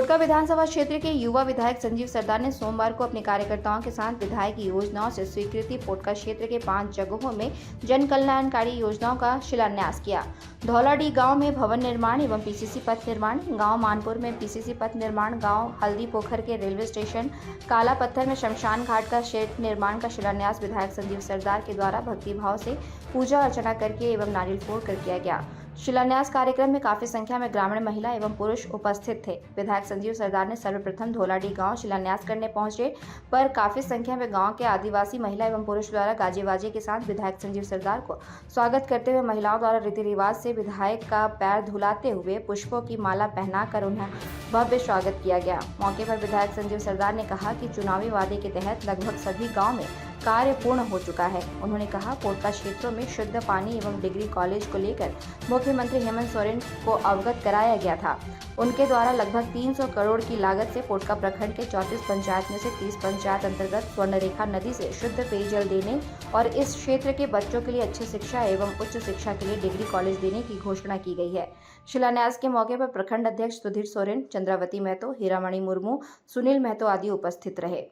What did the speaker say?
पोटका विधानसभा क्षेत्र के युवा विधायक संजीव सरदार ने सोमवार को अपने कार्यकर्ताओं के साथ विधायक योजनाओं से स्वीकृति पोटका क्षेत्र के 5 जगहों में जन कल्याणकारी योजनाओं का शिलान्यास किया। धौलाडी गांव में भवन निर्माण एवं पीसीसी पथ निर्माण, गांव मानपुर में पीसीसी पथ निर्माण, गांव हल्दी पोखर के रेलवे स्टेशन, काला पत्थर में शमशान घाट का शेड निर्माण का शिलान्यास विधायक संजीव सरदार के द्वारा भक्तिभाव से पूजा अर्चना करके एवं नारियल फोड़कर किया गया। शिलान्यास कार्यक्रम में काफी संख्या में ग्रामीण महिला एवं पुरुष उपस्थित थे। विधायक संजीव सरदार ने सर्वप्रथम धौलाडी गांव शिलान्यास करने पहुंचे पर काफी संख्या में गांव के आदिवासी महिला एवं पुरुष द्वारा गाजे बाजे के साथ विधायक संजीव सरदार को स्वागत करते हुए महिलाओं द्वारा रीति रिवाज से विधायक का पैर धुलाते हुए पुष्पों की माला पहनाकर उन्हें भव्य स्वागत किया गया। मौके पर विधायक संजीव सरदार ने कहा कि चुनावी वादे के तहत लगभग सभी गाँव में कार्य पूर्ण हो चुका है। उन्होंने कहा पोटका क्षेत्रों में शुद्ध पानी एवं डिग्री कॉलेज को लेकर मुख्यमंत्री हेमंत सोरेन को अवगत कराया गया था। उनके द्वारा लगभग 300 करोड़ की लागत से पोटका प्रखंड के 34 पंचायत में से 30 पंचायत अंतर्गत स्वर्णरेखा नदी से शुद्ध पेयजल देने और इस क्षेत्र के बच्चों के लिए अच्छी शिक्षा एवं उच्च शिक्षा के लिए डिग्री कॉलेज देने की घोषणा की गई है। शिलान्यास के मौके पर प्रखंड अध्यक्ष सुधीर सोरेन, चंद्रावती महतो, हीरामणि मुर्मू, सुनील महतो आदि उपस्थित रहे।